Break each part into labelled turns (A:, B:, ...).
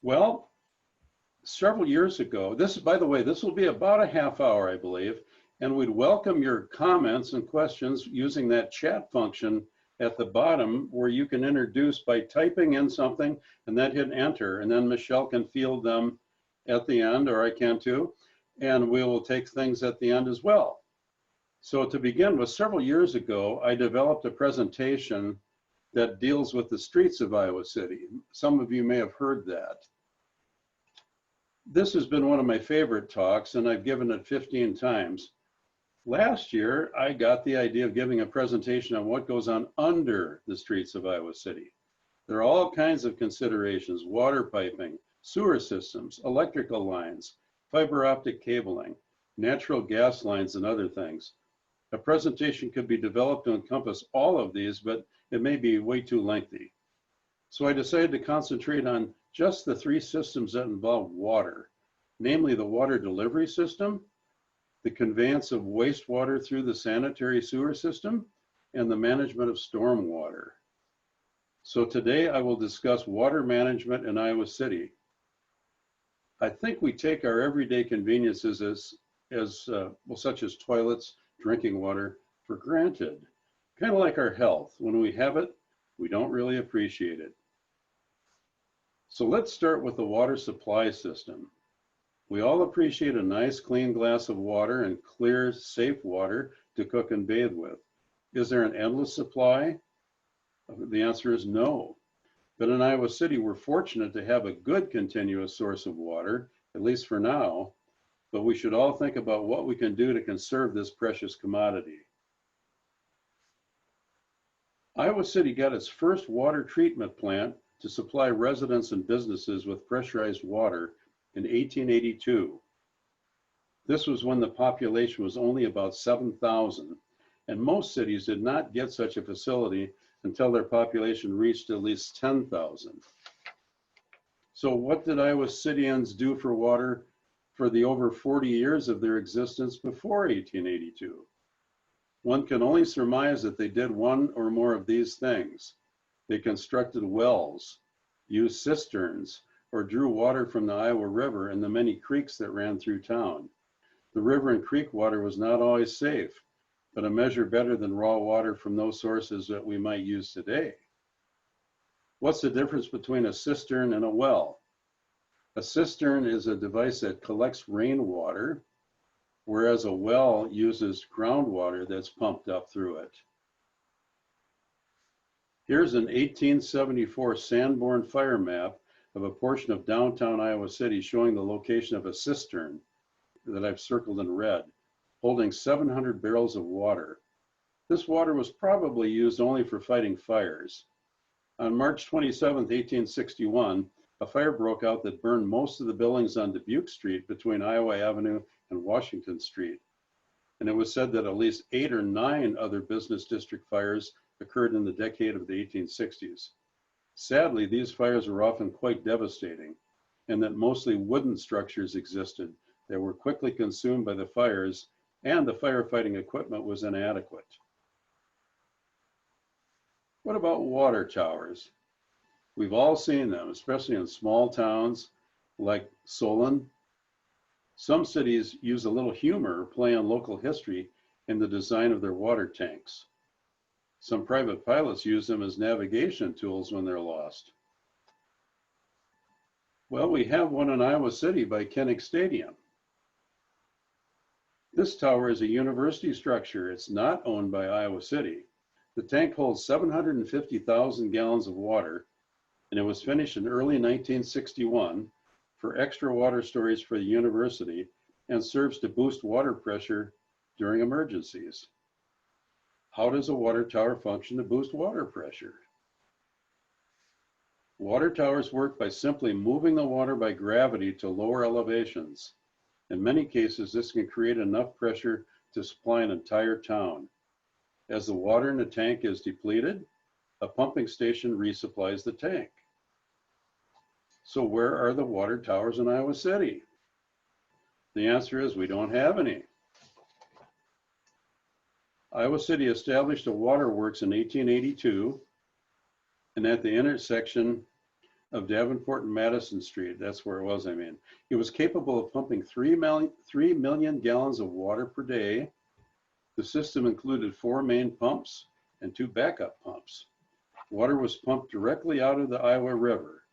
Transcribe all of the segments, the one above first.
A: Well, several years ago, by the way, this will be about a half hour, I believe, and we'd welcome your comments and questions using that chat function at the bottom where you can introduce by typing in something and then hit enter, and then Michelle can field them at the end, or I can too, and we will take things at the end as well. So to begin with, several years ago, I developed a presentation that deals with the streets of Iowa City. Some of you may have heard that. This has been one of my favorite talks, and I've given it 15 times. Last year, I got the idea of giving a presentation on what goes on under the streets of Iowa City. There are all kinds of considerations: water piping, sewer systems, electrical lines, fiber optic cabling, natural gas lines, and other things. A presentation could be developed to encompass all of these, but it may be way too lengthy. So I decided to concentrate on just the three systems that involve water, namely the water delivery system, the conveyance of wastewater through the sanitary sewer system, and the management of stormwater. So today I will discuss water management in Iowa City. I think we take our everyday conveniences such as toilets, drinking water, for granted. Kind of like our health. When we have it, we don't really appreciate it. So let's start with the water supply system. We all appreciate a nice clean glass of water and clear, safe water to cook and bathe with. Is there an endless supply? The answer is no. But in Iowa City, we're fortunate to have a good continuous source of water, at least for now, but we should all think about what we can do to conserve this precious commodity. Iowa City got its first water treatment plant to supply residents and businesses with pressurized water in 1882. This was when the population was only about 7,000, and most cities did not get such a facility until their population reached at least 10,000. So what did Iowa Cityans do for water for the over 40 years of their existence before 1882? One can only surmise that they did one or more of these things. They constructed wells, used cisterns, or drew water from the Iowa River and the many creeks that ran through town. The river and creek water was not always safe, but a measure better than raw water from those sources that we might use today. What's the difference between a cistern and a well? A cistern is a device that collects rainwater, whereas a well uses groundwater that's pumped up through it. Here's an 1874 Sanborn fire map of a portion of downtown Iowa City showing the location of a cistern that I've circled in red, holding 700 barrels of water. This water was probably used only for fighting fires. On March 27, 1861, a fire broke out that burned most of the buildings on Dubuque Street between Iowa Avenue and Washington Street. And it was said that at least 8 or 9 other business district fires occurred in the decade of the 1860s. Sadly, these fires were often quite devastating, and that mostly wooden structures existed that were quickly consumed by the fires, and the firefighting equipment was inadequate. What about water towers? We've all seen them, especially in small towns like Solon. Some cities use a little humor or play on local history in the design of their water tanks. Some private pilots use them as navigation tools when they're lost. Well, we have one in Iowa City by Kinnick Stadium. This tower is a university structure. It's not owned by Iowa City. The tank holds 750,000 gallons of water, and it was finished in early 1961 for extra water storage for the university and serves to boost water pressure during emergencies. How does a water tower function to boost water pressure? Water towers work by simply moving the water by gravity to lower elevations. In many cases, this can create enough pressure to supply an entire town. As the water in the tank is depleted, a pumping station resupplies the tank. So where are the water towers in Iowa City? The answer is we don't have any. Iowa City established a waterworks in 1882, and at the intersection of Davenport and Madison Street, that's where it was, I mean. It was capable of pumping 3 million gallons of water per day. The system included 4 main pumps and 2 backup pumps. Water was pumped directly out of the Iowa River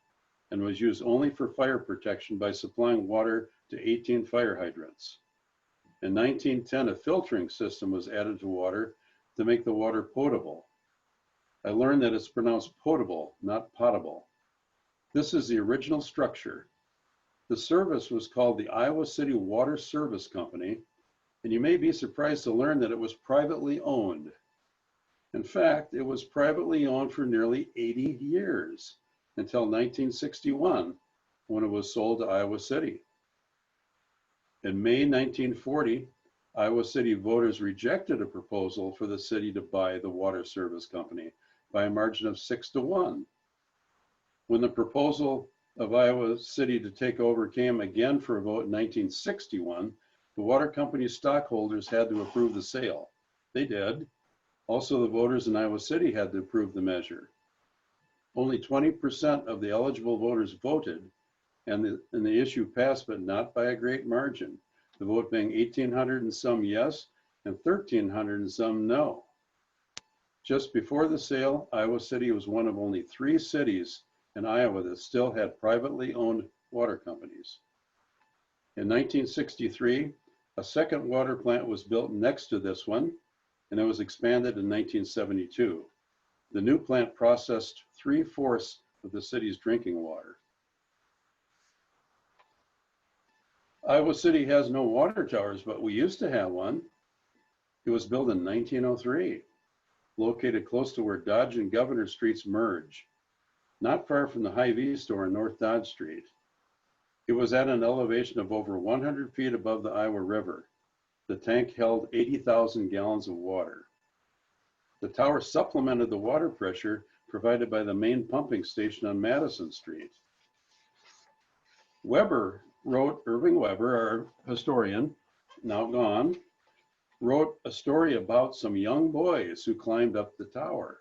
A: and was used only for fire protection by supplying water to 18 fire hydrants. In 1910, a filtering system was added to water to make the water potable. I learned that it's pronounced potable, not potable. This is the original structure. The service was called the Iowa City Water Service Company, and you may be surprised to learn that it was privately owned. In fact, it was privately owned for nearly 80 years, until 1961, when it was sold to Iowa City. In May 1940, Iowa City voters rejected a proposal for the city to buy the water service company by a margin of 6-1. When the proposal of Iowa City to take over came again for a vote in 1961, the water company's stockholders had to approve the sale. They did. Also, the voters in Iowa City had to approve the measure. Only 20% of the eligible voters voted, and the issue passed, but not by a great margin. The vote being 1,800 and some yes, and 1,300 and some no. Just before the sale, Iowa City was one of only 3 cities in Iowa that still had privately owned water companies. In 1963, a second water plant was built next to this one, and it was expanded in 1972. The new plant processed 3/4 of the city's drinking water. Iowa City has no water towers, but we used to have one. It was built in 1903, located close to where Dodge and Governor Streets merge, not far from the Hy-Vee store on North Dodge Street. It was at an elevation of over 100 feet above the Iowa River. The tank held 80,000 gallons of water. The tower supplemented the water pressure provided by the main pumping station on Madison Street. Irving Weber, our historian, now gone, wrote a story about some young boys who climbed up the tower.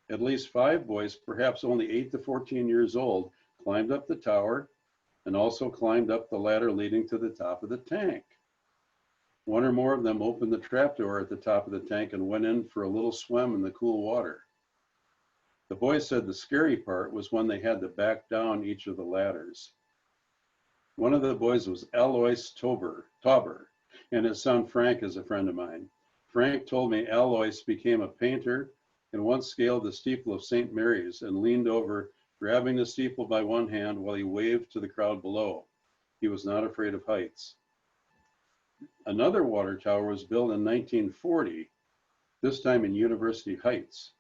A: At least 5 boys, perhaps only 8 to 14 years old, climbed up the tower and also climbed up the ladder leading to the top of the tank. One or more of them opened the trapdoor at the top of the tank and went in for a little swim in the cool water. The boys said the scary part was when they had to back down each of the ladders. One of the boys was Alois Tauber, and his son Frank is a friend of mine. Frank told me Alois became a painter and once scaled the steeple of St. Mary's and leaned over, grabbing the steeple by one hand while he waved to the crowd below. He was not afraid of heights. Another water tower was built in 1940, this time in University Heights.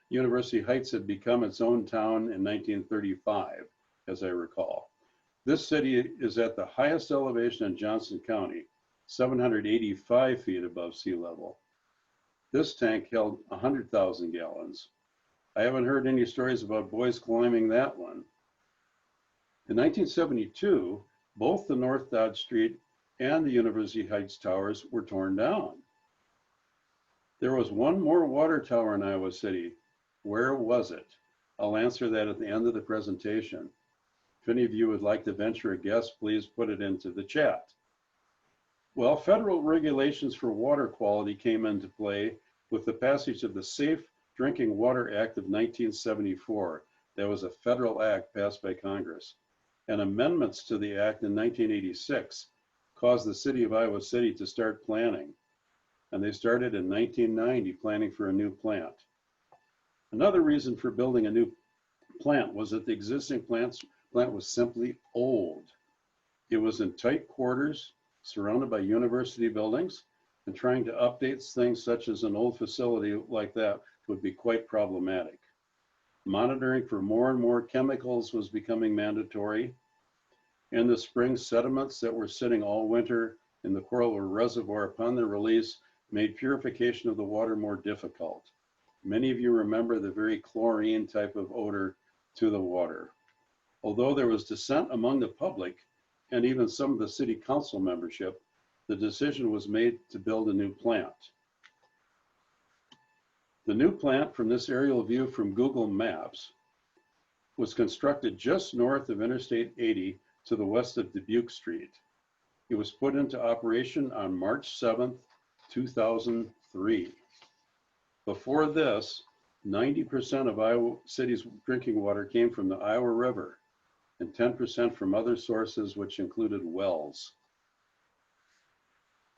A: University Heights had become its own town in 1935, as I recall. This city is at the highest elevation in Johnson County, 785 feet above sea level. This tank held 100,000 gallons. I haven't heard any stories about boys climbing that one. In 1972, both the North Dodge Street and the University Heights towers were torn down. There was one more water tower in Iowa City. Where was it? I'll answer that at the end of the presentation. If any of you would like to venture a guess, please put it into the chat. Well, federal regulations for water quality came into play with the passage of the Safe Drinking Water Act of 1974. That was a federal act passed by Congress. And amendments to the act in 1986 caused the city of Iowa City to start planning. And they started in 1990 planning for a new plant. Another reason for building a new plant was that the existing plant was simply old. It was in tight quarters, surrounded by university buildings, and trying to update things such as an old facility like that would be quite problematic. Monitoring for more and more chemicals was becoming mandatory. In the spring, sediments that were sitting all winter in the Coral Reservoir upon their release made purification of the water more difficult. Many of you remember the very chlorine type of odor to the water. Although there was dissent among the public and even some of the city council membership, the decision was made to build a new plant. The new plant, from this aerial view from Google Maps, was constructed just north of Interstate 80 to the west of Dubuque Street. It was put into operation on March 7th, 2003. Before this, 90% of Iowa City's drinking water came from the Iowa River and 10% from other sources, which included wells.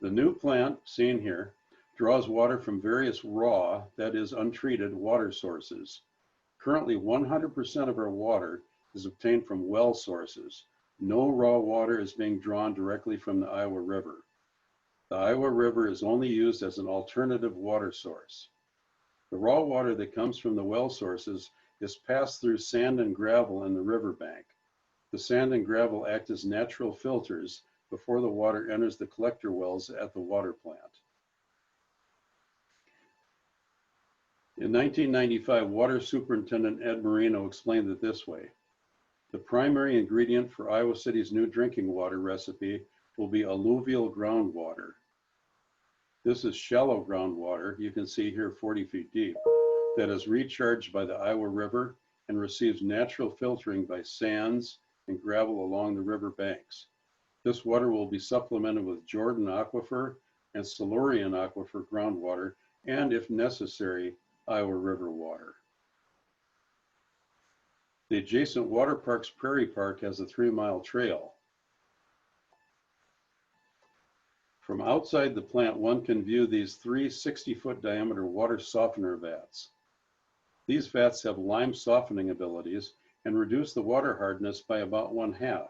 A: The new plant, seen here, draws water from various raw, that is untreated, water sources. Currently, 100% of our water is obtained from well sources. No raw water is being drawn directly from the Iowa River. The Iowa River is only used as an alternative water source. The raw water that comes from the well sources is passed through sand and gravel in the riverbank. The sand and gravel act as natural filters before the water enters the collector wells at the water plant. In 1995, Water Superintendent Ed Marino explained it this way: the primary ingredient for Iowa City's new drinking water recipe will be alluvial groundwater. This is shallow groundwater, you can see here 40 feet deep, that is recharged by the Iowa River and receives natural filtering by sands and gravel along the river banks. This water will be supplemented with Jordan Aquifer and Silurian Aquifer groundwater, and if necessary, Iowa River water. The adjacent Water Parks Prairie Park has a 3-mile trail. From outside the plant, one can view these 3 60-foot diameter water softener vats. These vats have lime softening abilities and reduce the water hardness by about 1/2.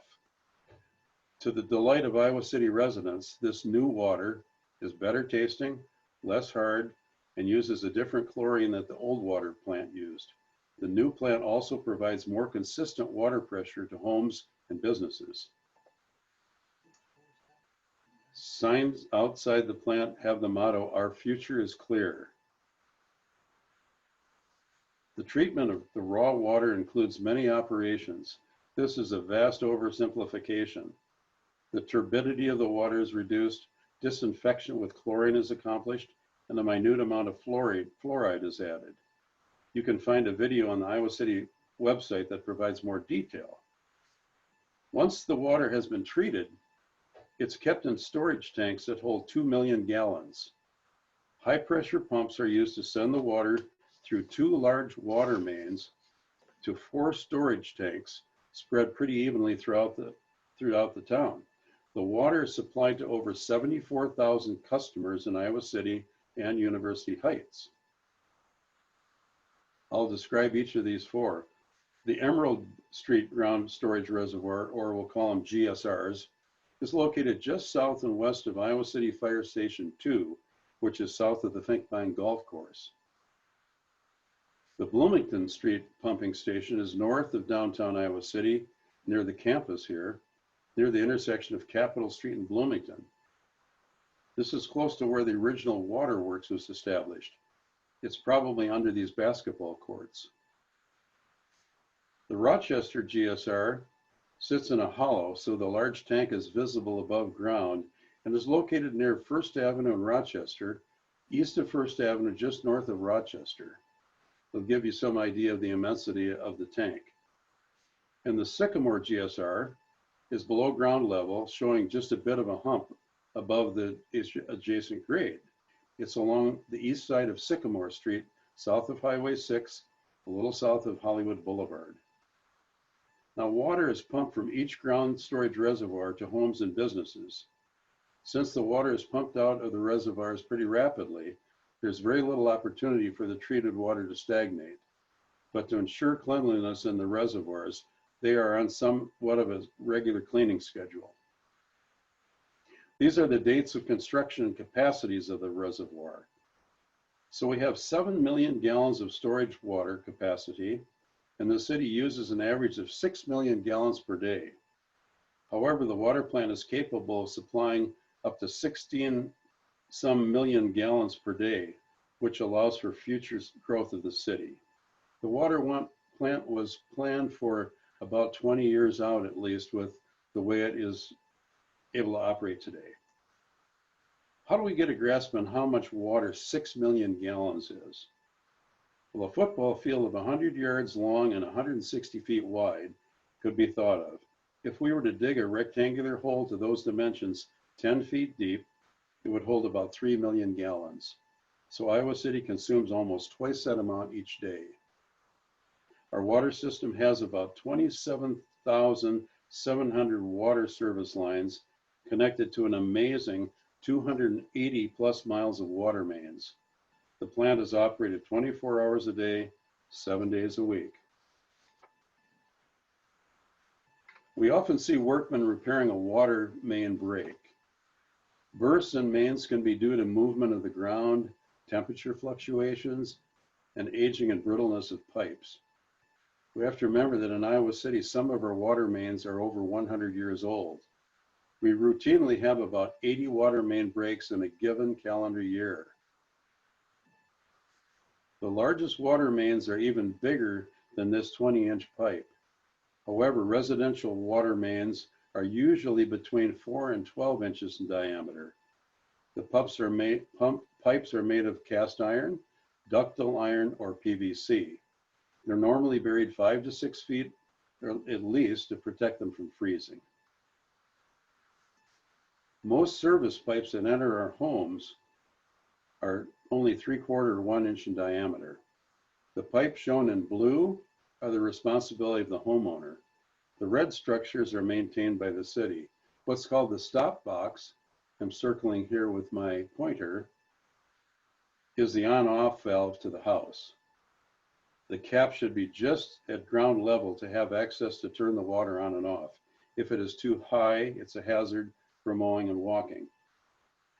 A: To the delight of Iowa City residents, this new water is better tasting, less hard, and uses a different chlorine that the old water plant used. The new plant also provides more consistent water pressure to homes and businesses. Signs outside the plant have the motto, "Our future is clear." The treatment of the raw water includes many operations. This is a vast oversimplification. The turbidity of the water is reduced, disinfection with chlorine is accomplished, and a minute amount of fluoride is added. You can find a video on the Iowa City website that provides more detail. Once the water has been treated, it's kept in storage tanks that hold 2 million gallons. High pressure pumps are used to send the water through 2 large water mains to 4 storage tanks spread pretty evenly throughout the town. The water is supplied to over 74,000 customers in Iowa City and University Heights. I'll describe each of these 4. The Emerald Street Ground Storage Reservoir, or we'll call them GSRs, is located just south and west of Iowa City Fire Station 2, which is south of the Finkbein Golf Course. The Bloomington Street Pumping Station is north of downtown Iowa City, near the campus here, near the intersection of Capitol Street and Bloomington. This is close to where the original waterworks was established. It's probably under these basketball courts. The Rochester GSR sits in a hollow, so the large tank is visible above ground and is located near First Avenue in Rochester, east of First Avenue, just north of Rochester. It'll give you some idea of the immensity of the tank. And the Sycamore GSR is below ground level, showing just a bit of a hump above the adjacent grade. It's along the east side of Sycamore Street, south of Highway 6, a little south of Hollywood Boulevard. Now, water is pumped from each ground storage reservoir to homes and businesses. Since the water is pumped out of the reservoirs pretty rapidly, there's very little opportunity for the treated water to stagnate. But to ensure cleanliness in the reservoirs, they are on somewhat of a regular cleaning schedule. These are the dates of construction and capacities of the reservoir. So we have 7 million gallons of storage water capacity, and the city uses an average of 6 million gallons per day. However, the water plant is capable of supplying up to 16 some million gallons per day, which allows for future growth of the city. The water plant was planned for about 20 years out at least, with the way it is able to operate today. How do we get a grasp on how much water 6 million gallons is? Well, a football field of 100 yards long and 160 feet wide could be thought of. If we were to dig a rectangular hole to those dimensions 10 feet deep, it would hold about 3 million gallons. So Iowa City consumes almost twice that amount each day. Our water system has about 27,700 water service lines connected to an amazing 280 plus miles of water mains. The plant is operated 24 hours a day, 7 days a week. We often see workmen repairing a water main break. Bursts in mains can be due to movement of the ground, temperature fluctuations, and aging and brittleness of pipes. We have to remember that in Iowa City, some of our water mains are over 100 years old. We routinely have about 80 water main breaks in a given calendar year. The largest water mains are even bigger than this 20-inch pipe. However, residential water mains are usually between 4 and 12 inches in diameter. The pipes are made of cast iron, ductile iron, or PVC. They're normally buried 5 to 6 feet, or at least, to protect them from freezing. Most service pipes that enter our homes are only 3/4 to 1 inch in diameter. The pipes shown in blue are the responsibility of the homeowner. The red structures are maintained by the city. What's called the stop box, I'm circling here with my pointer, is the on-off valve to the house. The cap should be just at ground level to have access to turn the water on and off. If it is too high, it's a hazard for mowing and walking.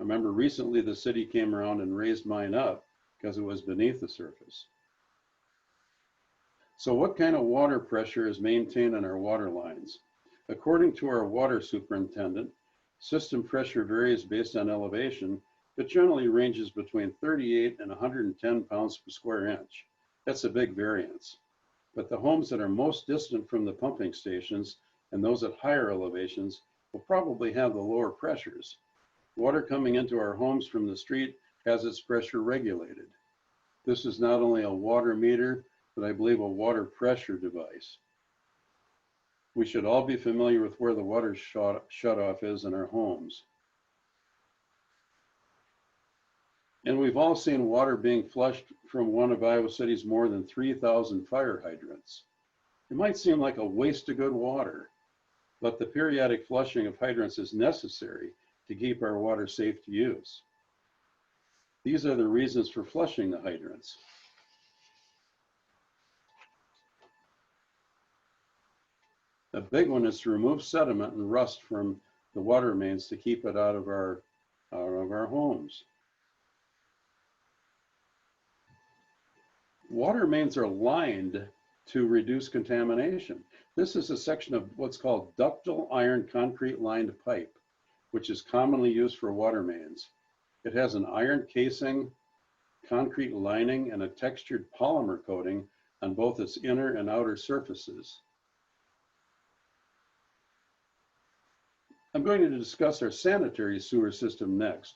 A: I remember recently the city came around and raised mine up because it was beneath the surface. So what kind of water pressure is maintained on our water lines? According to our water superintendent, system pressure varies based on elevation, but generally ranges between 38 and 110 pounds per square inch. That's a big variance. But the homes that are most distant from the pumping stations and those at higher elevations will probably have the lower pressures. Water coming into our homes from the street has its pressure regulated. This is not only a water meter, but I believe a water pressure device. We should all be familiar with where the water shutoff is in our homes. And we've all seen water being flushed from one of Iowa City's more than 3,000 fire hydrants. It might seem like a waste of good water, but the periodic flushing of hydrants is necessary to keep our water safe to use. These are the reasons for flushing the hydrants. A big one is to remove sediment and rust from the water mains to keep it out of our homes. Water mains are lined to reduce contamination. This is a section of what's called ductile iron concrete lined pipe, which is commonly used for water mains. It has an iron casing, concrete lining, and a textured polymer coating on both its inner and outer surfaces. I'm going to discuss our sanitary sewer system next.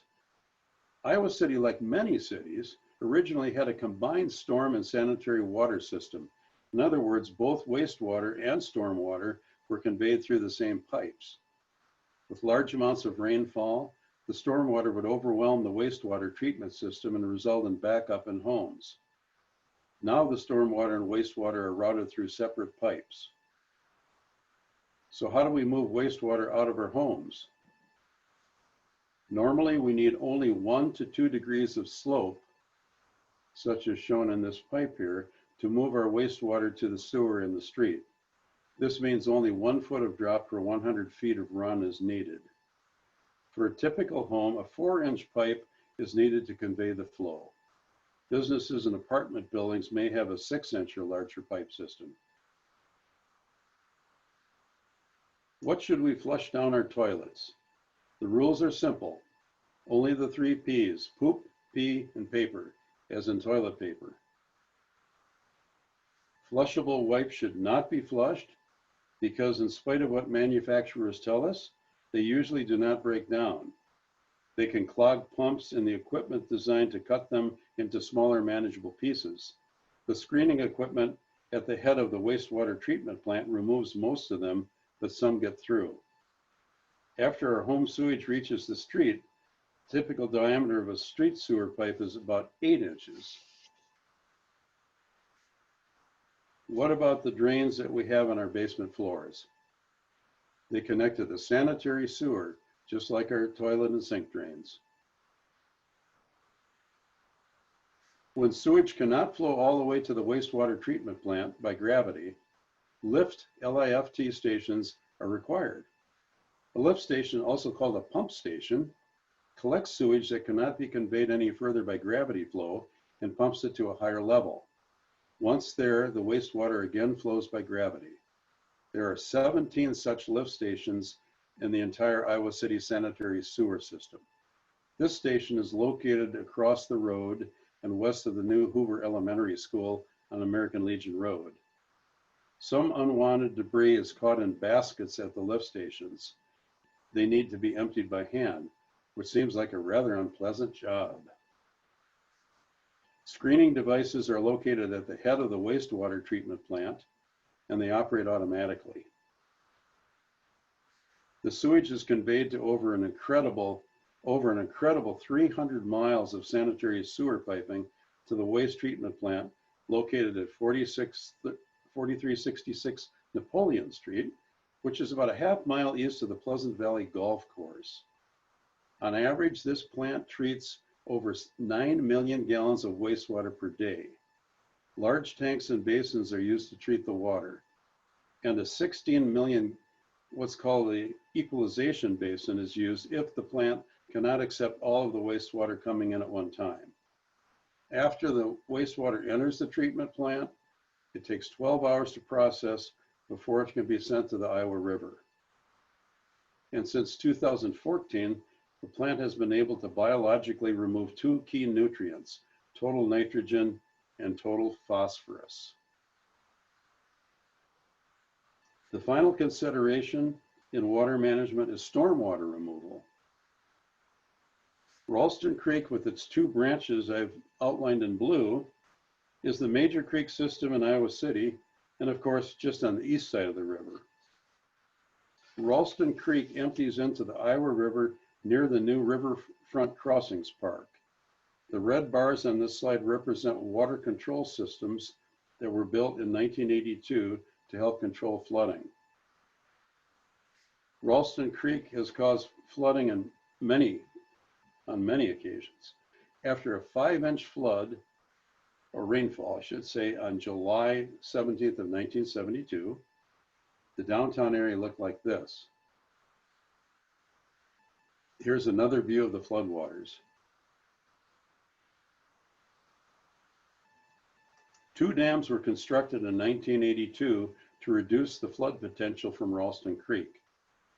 A: Iowa City, like many cities, originally had a combined storm and sanitary water system. In other words, both wastewater and stormwater were conveyed through the same pipes. With large amounts of rainfall, the stormwater would overwhelm the wastewater treatment system and result in backup in homes. Now the stormwater and wastewater are routed through separate pipes. So how do we move wastewater out of our homes? Normally, we need only 1 to 2 degrees of slope, such as shown in this pipe here, to move our wastewater to the sewer in the street. This means only 1 foot of drop per 100 feet of run is needed. For a typical home, a 4-inch pipe is needed to convey the flow. Businesses and apartment buildings may have a 6-inch or larger pipe system. What should we flush down our toilets? The rules are simple. Only the 3 P's, poop, pee, and paper, as in toilet paper. Flushable wipes should not be flushed because, in spite of what manufacturers tell us, they usually do not break down. They can clog pumps and the equipment designed to cut them into smaller manageable pieces. The screening equipment at the head of the wastewater treatment plant removes most of them, but some get through. After our home sewage reaches the street, typical diameter of a street sewer pipe is about 8 inches. What about the drains that we have on our basement floors? They connect to the sanitary sewer, just like our toilet and sink drains. When sewage cannot flow all the way to the wastewater treatment plant by gravity, lift LIFT stations are required. A lift station, also called a pump station, collects sewage that cannot be conveyed any further by gravity flow and pumps it to a higher level. Once there, the wastewater again flows by gravity. There are 17 such lift stations in the entire Iowa City sanitary sewer system. This station is located across the road and west of the new Hoover Elementary School on American Legion Road. Some unwanted debris is caught in baskets at the lift stations. They need to be emptied by hand, which seems like a rather unpleasant job. Screening devices are located at the head of the wastewater treatment plant, and they operate automatically. The sewage is conveyed to over an incredible 300 miles of sanitary sewer piping to the waste treatment plant located at 4366 Napoleon Street, which is about a half-mile east of the Pleasant Valley Golf Course. On average, this plant treats over 9 million gallons of wastewater per day. Large tanks and basins are used to treat the water, and a 16 million, what's called the equalization basin, is used if the plant cannot accept all of the wastewater coming in at one time. After the wastewater enters the treatment plant, it takes 12 hours to process before it can be sent to the Iowa River. And since 2014, the plant has been able to biologically remove 2 key nutrients, total nitrogen and total phosphorus. The final consideration in water management is stormwater removal. Ralston Creek, with its 2 branches I've outlined in blue, is the major creek system in Iowa City, and of course, just on the east side of the river. Ralston Creek empties into the Iowa River near the new Riverfront Crossings Park. The red bars on this slide represent water control systems that were built in 1982 to help control flooding. Ralston Creek has caused flooding on many occasions. After a 5-inch flood, or rainfall, I should say, on July 17th of 1972, the downtown area looked like this. Here's another view of the floodwaters. 2 dams were constructed in 1982 to reduce the flood potential from Ralston Creek.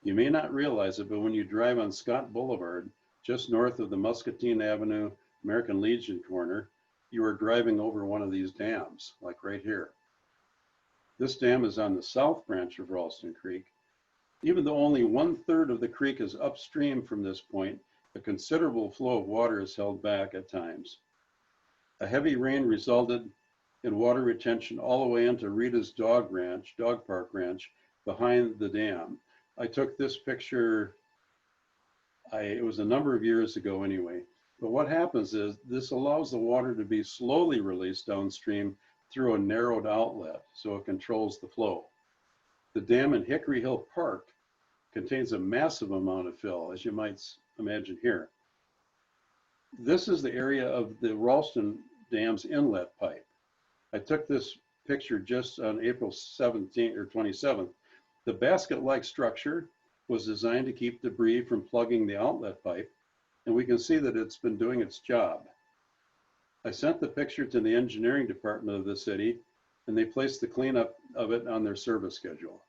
A: You may not realize it, but when you drive on Scott Boulevard, just north of the Muscatine Avenue, American Legion corner, you are driving over one of these dams, like right here. This dam is on the south branch of Ralston Creek. Even though only 1/3 of the creek is upstream from this point, a considerable flow of water is held back at times. A heavy rain resulted in water retention all the way into Rita's dog park ranch, behind the dam. I took this picture, it was a number of years ago anyway. But what happens is this allows the water to be slowly released downstream through a narrowed outlet, so it controls the flow. The dam in Hickory Hill Park contains a massive amount of fill, as you might imagine here. This is the area of the Ralston Dam's inlet pipe. I took this picture just on April 17th or 27th. The basket-like structure was designed to keep debris from plugging the outlet pipe, and we can see that it's been doing its job. I sent the picture to the engineering department of the city, and they placed the cleanup of it on their service schedule.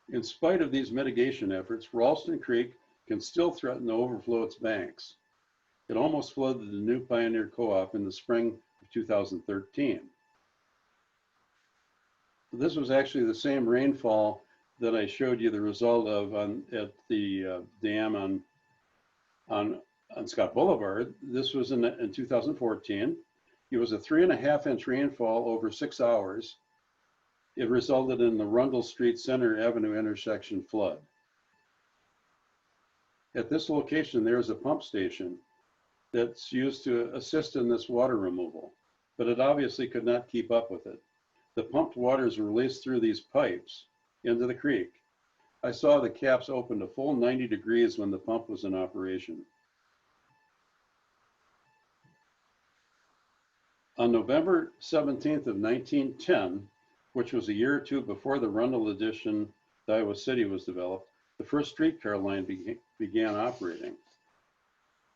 A: In spite of these mitigation efforts, Ralston Creek can still threaten to overflow its banks. It almost flooded the new Pioneer Co-op in the spring of 2013. This was actually the same rainfall that I showed you the result of at the dam on Scott Boulevard. This was in 2014. It was a 3.5-inch rainfall over 6 hours. It resulted in the Rundle Street Center Avenue intersection flood. At this location, there is a pump station that's used to assist in this water removal, but it obviously could not keep up with it. The pumped water is released through these pipes into the creek. I saw the caps open a full 90 degrees when the pump was in operation. On November 17th of 1910, which was a year or two before the Rundle addition to Iowa City was developed, the first streetcar line began operating.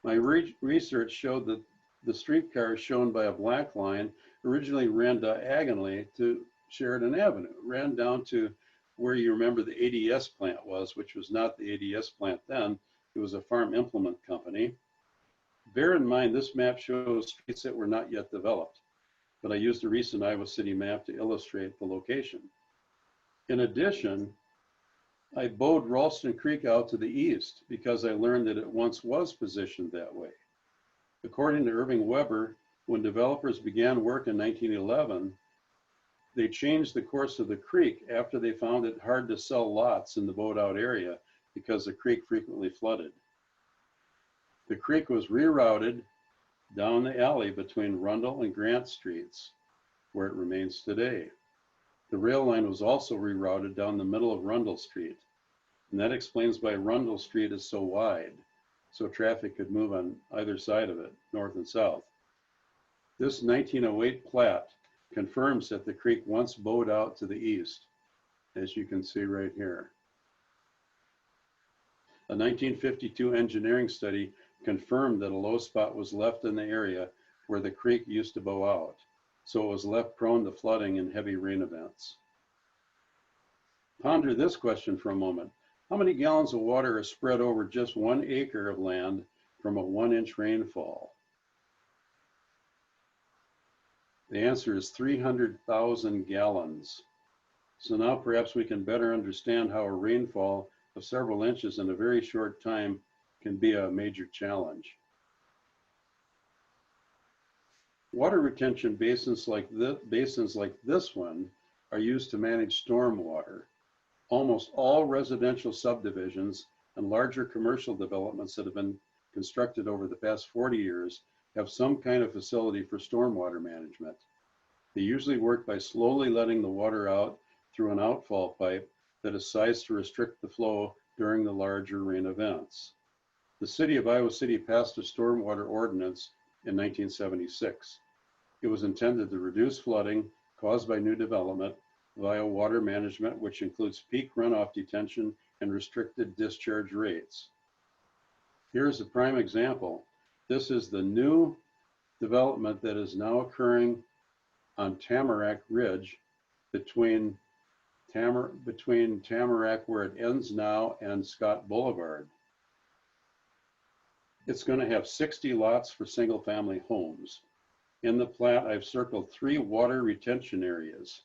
A: My research showed that the streetcars shown by a black line originally ran diagonally to Sheridan Avenue, ran down to where you remember the ADS plant was, which was not the ADS plant then. It was a farm implement company. Bear in mind, this map shows streets that were not yet developed, but I used a recent Iowa City map to illustrate the location. In addition, I bowed Ralston Creek out to the east because I learned that it once was positioned that way. According to Irving Weber, when developers began work in 1911, they changed the course of the creek after they found it hard to sell lots in the bowed out area because the creek frequently flooded. The creek was rerouted down the alley between Rundle and Grant Streets, where it remains today. The rail line was also rerouted down the middle of Rundle Street, and that explains why Rundle Street is so wide, so traffic could move on either side of it, north and south. This 1908 plat confirms that the creek once bowed out to the east, as you can see right here. A 1952 engineering study confirmed that a low spot was left in the area where the creek used to bow out, so it was left prone to flooding and heavy rain events. Ponder this question for a moment. How many gallons of water are spread over just 1 acre of land from a 1-inch rainfall? The answer is 300,000 gallons. So now perhaps we can better understand how a rainfall of several inches in a very short time can be a major challenge. Water retention basins like this one are used to manage stormwater. Almost all residential subdivisions and larger commercial developments that have been constructed over the past 40 years have some kind of facility for stormwater management. They usually work by slowly letting the water out through an outfall pipe that is sized to restrict the flow during the larger rain events. The city of Iowa City passed a stormwater ordinance in 1976. It was intended to reduce flooding caused by new development via water management, which includes peak runoff detention and restricted discharge rates. Here's a prime example. This is the new development that is now occurring on Tamarack Ridge between Tamarack, where it ends now, and Scott Boulevard. It's going to have 60 lots for single-family homes. In the plat, I've circled 3 water retention areas.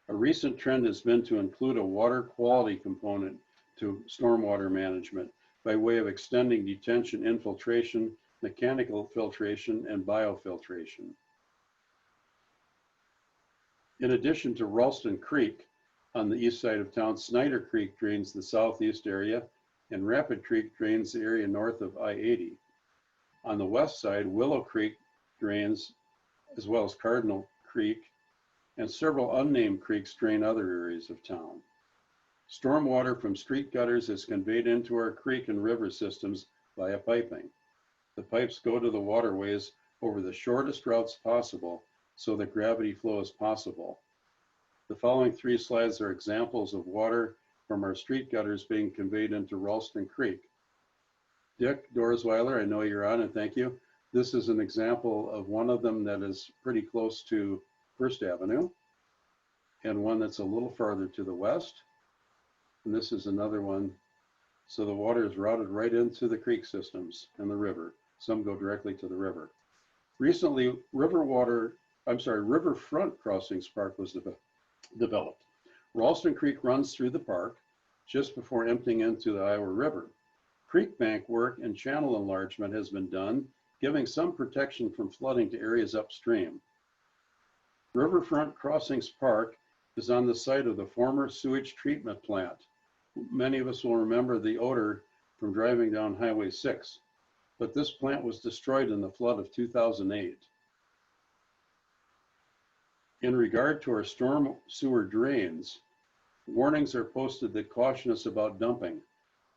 A: A recent trend has been to include a water quality component to stormwater management by way of extending detention, infiltration, mechanical filtration, and biofiltration. In addition to Ralston Creek on the east side of town, Snyder Creek drains the southeast area, and Rapid Creek drains the area north of I-80. On the west side, Willow Creek drains, as well as Cardinal Creek, and several unnamed creeks drain other areas of town. Stormwater from street gutters is conveyed into our creek and river systems via piping. The pipes go to the waterways over the shortest routes possible so that gravity flow is possible. The following 3 slides are examples of water from our street gutters being conveyed into Ralston Creek. Dick Dorsweiler, I know you're on, and thank you. This is an example of one of them that is pretty close to First Avenue, and one that's a little farther to the west. And this is another one. So the water is routed right into the creek systems and the river. Some go directly to the river. Recently, Riverfront Crossings Park was developed. Ralston Creek runs through the park just before emptying into the Iowa River. Creek bank work and channel enlargement has been done giving some protection from flooding to areas upstream. Riverfront Crossings Park is on the site of the former sewage treatment plant. Many of us will remember the odor from driving down Highway 6, but this plant was destroyed in the flood of 2008. In regard to our storm sewer drains, warnings are posted that caution us about dumping.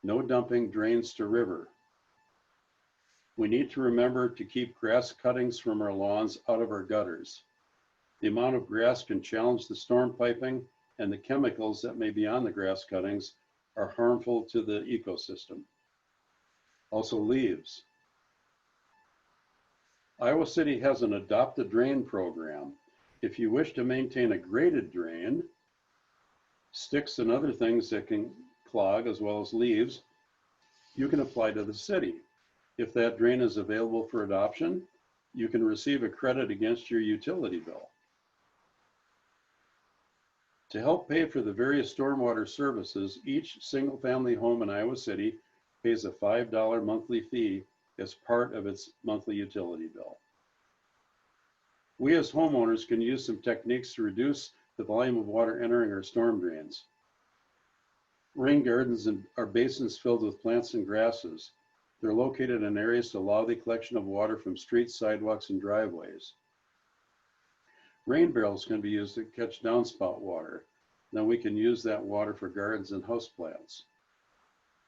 A: No dumping drains to river. We need to remember to keep grass cuttings from our lawns out of our gutters. The amount of grass can challenge the storm piping, and the chemicals that may be on the grass cuttings are harmful to the ecosystem. Also, leaves. Iowa City has an Adopt a Drain program. If you wish to maintain a graded drain, sticks and other things that can clog, as well as leaves, you can apply to the city. If that drain is available for adoption, you can receive a credit against your utility bill. To help pay for the various stormwater services, each single-family home in Iowa City pays a $5 monthly fee as part of its monthly utility bill. We as homeowners can use some techniques to reduce the volume of water entering our storm drains. Rain gardens are basins filled with plants and grasses. They're located in areas to allow the collection of water from streets, sidewalks, and driveways. Rain barrels can be used to catch downspout water. Now we can use that water for gardens and houseplants.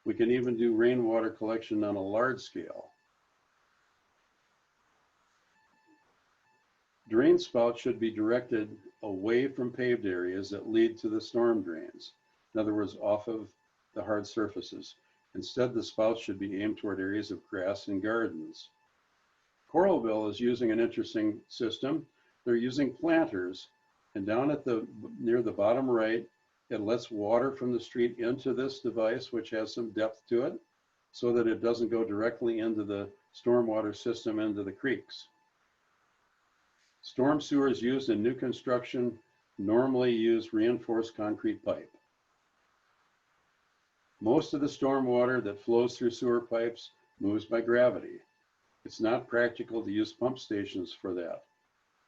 A: We can even do rainwater collection on a large scale. Drain spouts should be directed away from paved areas that lead to the storm drains. In other words, off of the hard surfaces. Instead, the spouts should be aimed toward areas of grass and gardens. Coralville is using an interesting system. They're using planters, and down at near the bottom right, it lets water from the street into this device, which has some depth to it, so that it doesn't go directly into the stormwater system, into the creeks. Storm sewers used in new construction normally use reinforced concrete pipe. Most of the stormwater that flows through sewer pipes moves by gravity. It's not practical to use pump stations for that.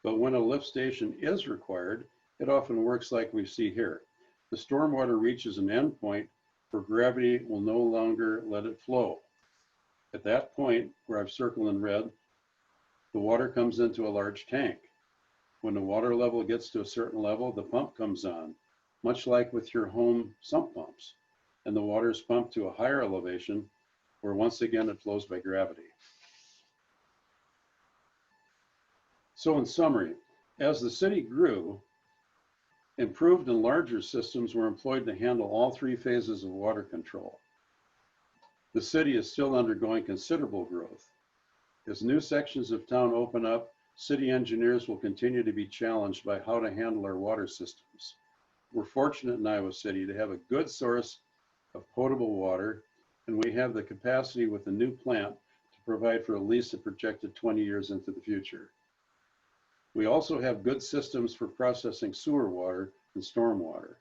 A: But when a lift station is required, it often works like we see here. The stormwater reaches an end point where gravity will no longer let it flow. At that point, where I've circled in red, the water comes into a large tank. When the water level gets to a certain level, the pump comes on, much like with your home sump pumps. And the water is pumped to a higher elevation where once again it flows by gravity. So in summary, as the city grew, improved and larger systems were employed to handle all three phases of water control. The city is still undergoing considerable growth. As new sections of town open up, city engineers will continue to be challenged by how to handle our water systems. We're fortunate in Iowa City to have a good source of potable water, and we have the capacity with the new plant to provide for at least a projected 20 years into the future. We also have good systems for processing sewer water and storm water.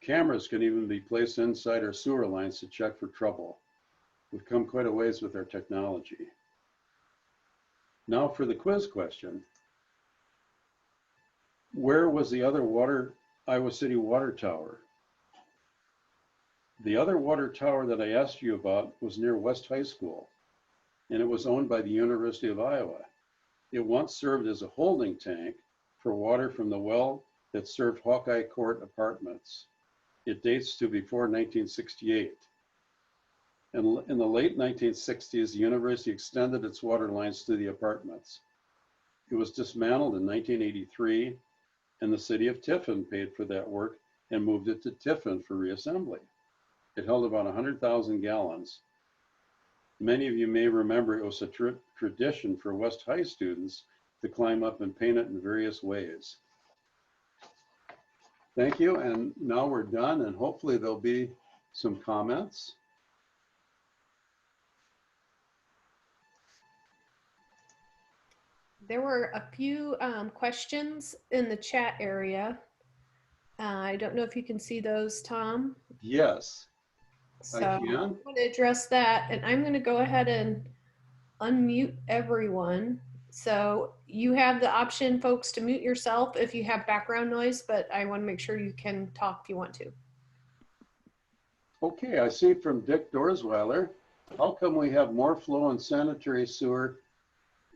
A: Cameras can even be placed inside our sewer lines to check for trouble. We've come quite a ways with our technology. Now for the quiz question. Where was the other Iowa City water tower? The other water tower that I asked you about was near West High School, and it was owned by the University of Iowa. It once served as a holding tank for water from the well that served Hawkeye Court apartments. It dates to before 1968. And in the late 1960s, the university extended its water lines to the apartments. It was dismantled in 1983, and the city of Tiffin paid for that work and moved it to Tiffin for reassembly. It held about 100,000 gallons. Many of you may remember it was a tradition for West High students to climb up and paint it in various ways. Thank you, and now we're done, and hopefully there'll be some comments.
B: There were a few questions in the chat area. I don't know if you can see those, Tom.
A: Yes,
B: So
A: I can.
B: I'm going to address that, and I'm going to go ahead and unmute everyone. So you have the option, folks, to mute yourself if you have background noise, but I want to make sure you can talk if you want to.
A: Okay, I see from Dick Dorsweiler, how come we have more flow in sanitary sewer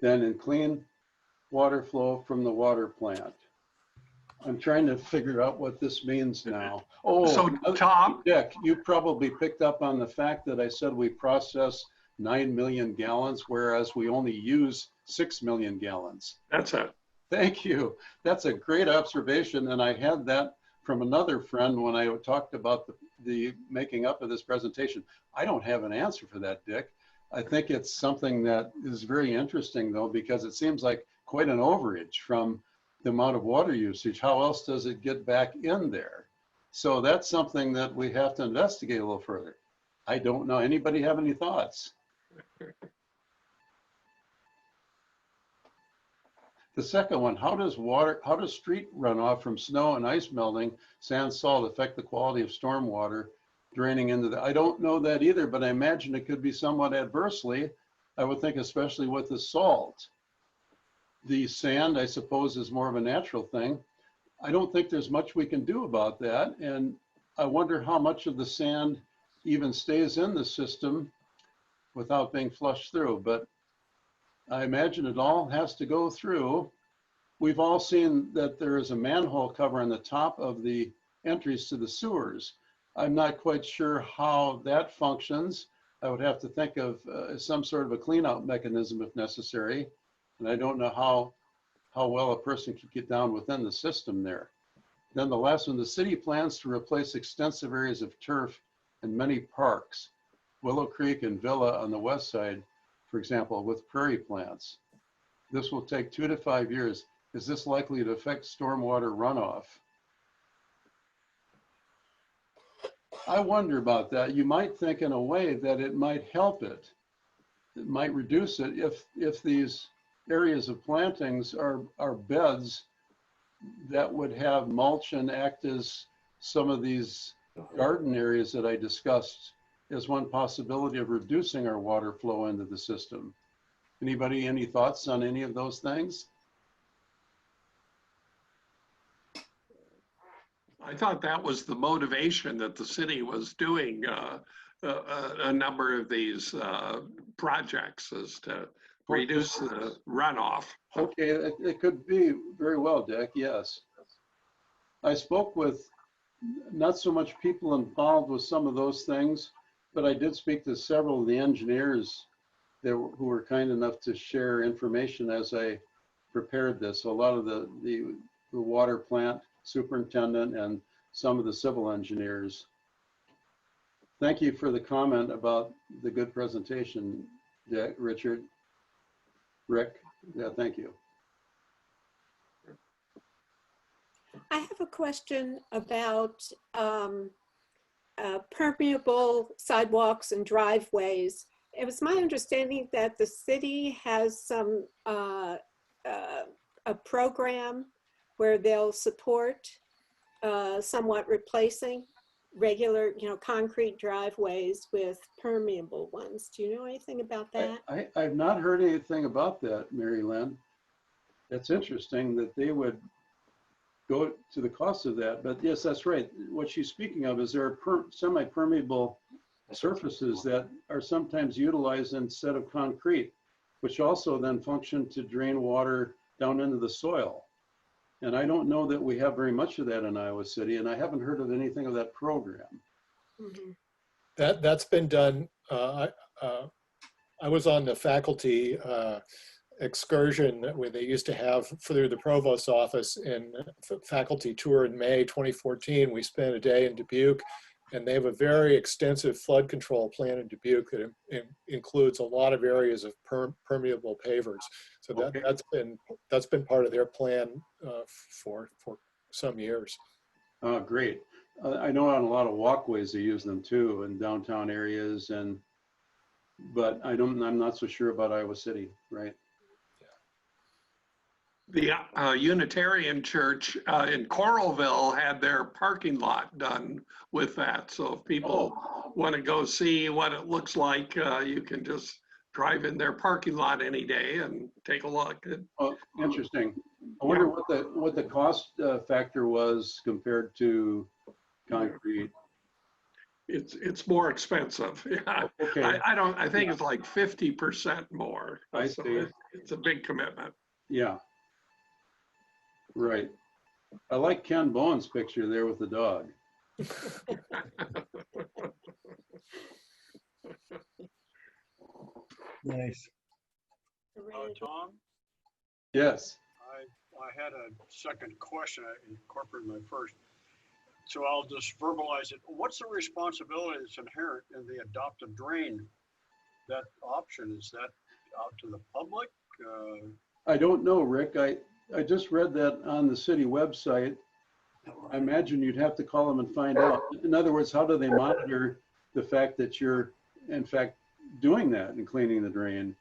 A: than in clean water flow from the water plant? I'm trying to figure out what this means now. Oh,
C: So Tom,
A: Dick, you probably picked up on the fact that I said we process 9 million gallons, whereas we only use 6 million gallons.
C: that's it.
A: Thank you. That's a great observation. And I had that from another friend when I talked about the making up of this presentation. I don't have an answer for that, Dick. I think it's something that is very interesting though, because it seems like quite an overage from the amount of water usage. How else does it get back in there? So that's something that we have to investigate a little further. I don't know. Anybody have any thoughts? The second one, how does street runoff from snow and ice melting, sand, salt affect the quality of storm water draining into the, I don't know that either, but I imagine it could be somewhat adversely. I would think especially with the salt. The sand, I suppose, is more of a natural thing. I don't think there's much we can do about that. And I wonder how much of the sand even stays in the system without being flushed through. But I imagine it all has to go through. We've all seen that there is a manhole cover on the top of the entries to the sewers. I'm not quite sure how that functions. I would have to think of some sort of a clean out mechanism if necessary. And I don't know how well a person could get down within the system there. Then the last one, the city plans to replace extensive areas of turf in many parks, Willow Creek and Villa on the west side, for example, with prairie plants. This will take 2 to 5 years. Is this likely to affect stormwater runoff? I wonder about that. You might think in a way that it might help it. It might reduce it if these areas of plantings are beds that would have mulch and act as some of these garden areas that I discussed as one possibility of reducing our water flow into the system. Anybody, any thoughts on any of those things?
C: I thought that was the motivation that the city was doing a number of these projects, is to reduce the runoff.
A: Okay, it could be very well, Dick, yes. I spoke with not so much people involved with some of those things, but I did speak to several of the engineers who were kind enough to share information as I prepared this. So a lot of the water plant superintendent and some of the civil engineers. Thank you for the comment about the good presentation, Dick, Richard, Rick. Yeah, thank you.
D: I have a question about permeable sidewalks and driveways. It was my understanding that the city has some a program where they'll support somewhat replacing regular, concrete driveways with permeable ones. Do you know anything about that?
A: I've not heard anything about that, Mary Lynn. That's interesting that they would go to the cost of that, but yes, that's right. What she's speaking of is there are semi-permeable surfaces that are sometimes utilized instead of concrete, which also then function to drain water down into the soil. And I don't know that we have very much of that in Iowa City, and I haven't heard of anything of that program.
D: Mm-hmm.
E: That's been done. I was on the faculty excursion where they used to have through the provost's office in faculty tour in May 2014. We spent a day in Dubuque, and they have a very extensive flood control plan in Dubuque that includes a lot of areas of permeable pavers. So
A: Okay.
E: that's been part of their plan for some years.
A: Great. I know on a lot of walkways they use them too in downtown areas, but I'm not so sure about Iowa City, right?
C: The Unitarian Church in Coralville had their parking lot done with that. So if people want to go see what it looks like, you can just drive in their parking lot any day and take a look.
A: Oh, interesting. I wonder what the cost factor was compared to concrete.
C: It's more expensive. Yeah.
A: Okay,
C: I think it's like 50% more.
A: I
C: So
A: see.
C: it's a big commitment.
A: Yeah. Right. I like Ken Bowen's picture there with the dog.
F: Nice.
G: Tom,
A: Yes.
G: I had a second question. I incorporated my first. So I'll just verbalize it. What's the responsibility that's inherent in the adoptive drain? That option, is that out to the public?
A: I don't know, Rick. I just read that on the city website. I imagine you'd have to call them and find out. In other words, how do they monitor the fact that you're in fact doing that and cleaning the drain?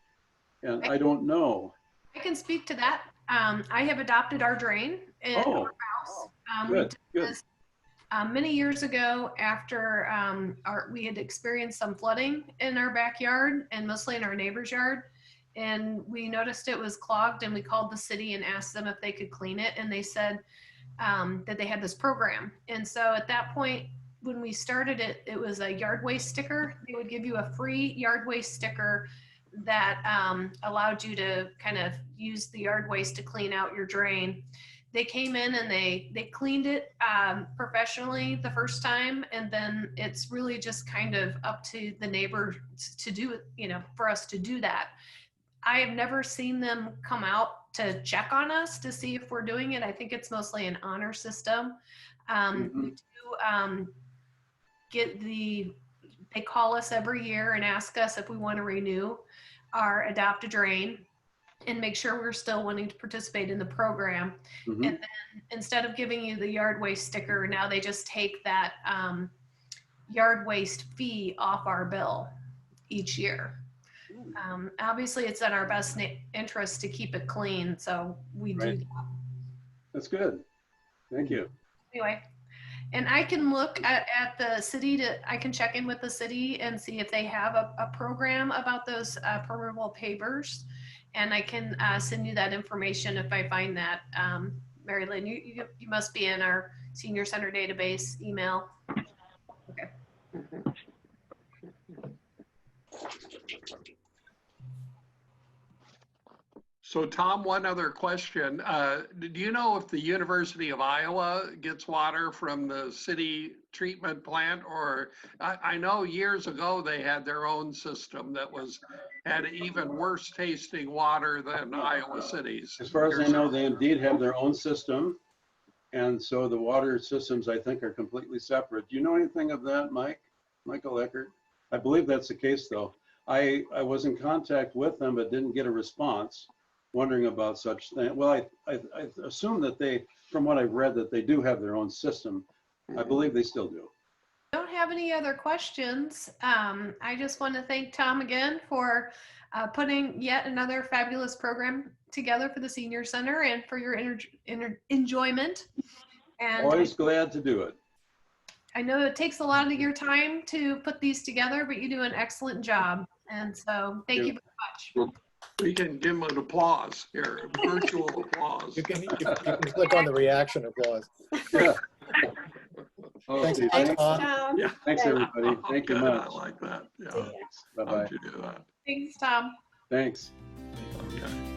A: And I don't know.
B: I can speak to that. I have adopted our drain in
A: Oh,
B: our house. We
A: good,
B: did
A: good.
B: this many years ago after we had experienced some flooding in our backyard and mostly in our neighbor's yard. And we noticed it was clogged, and we called the city and asked them if they could clean it. And they said that they had this program. And so at that point, when we started it, it was a yard waste sticker. They would give you a free yard waste sticker that allowed you to kind of use the yard waste to clean out your drain. They came in and they cleaned it professionally the first time, and then it's really just kind of up to the neighbor to do it, you know, for us to do that. I have never seen them come out to check on us to see if we're doing it. I think it's mostly an honor system. We do they call us every year and ask us if we want to renew our adopt a drain and make sure we're still wanting to participate in the program.
A: Mhm.
B: And then instead of giving you the yard waste sticker, now they just take that yard waste fee off our bill each year. Obviously, it's in our best interest to keep it clean, so we do
A: Right.
B: that.
A: That's good. Thank you.
B: Anyway. And I can look at the city I can check in with the city and see if they have a program about those permeable pavers. And I can send you that information if I find that. Mary Lynn, you must be in our senior center database email. Okay.
C: So Tom, one other question. Do you know if the University of Iowa gets water from the city treatment plant? Or I know years ago they had their own system that had even worse tasting water than Iowa City's.
A: As far as I know, they indeed have their own system. And so the water systems, I think, are completely separate. Do you know anything of that, Michael Eckert? I believe that's the case, though. I was in contact with them, but didn't get a response, wondering about such thing. Well, I assume that they, from what I've read, that they do have their own system. I believe they still do.
B: Don't have any other questions. I just want to thank Tom again for putting yet another fabulous program together for the Senior Center and for your enjoyment. And
A: Always glad to do it.
B: I know it takes a lot of your time to put these together, but you do an excellent job. And so thank you very much.
C: We can give them an applause here, virtual applause.
E: You can click on the reaction applause.
A: Yeah. Oh,
E: Thanks,
A: okay,
D: Thanks,
E: Tom.
D: Tom.
C: Yeah.
A: Thanks, everybody.
C: Oh,
A: Thank you
C: good.
A: much.
C: I like that. Yeah.
D: See ya.
A: Bye-bye.
C: How'd you do that?
B: Thanks, Tom.
A: Thanks.
C: Okay.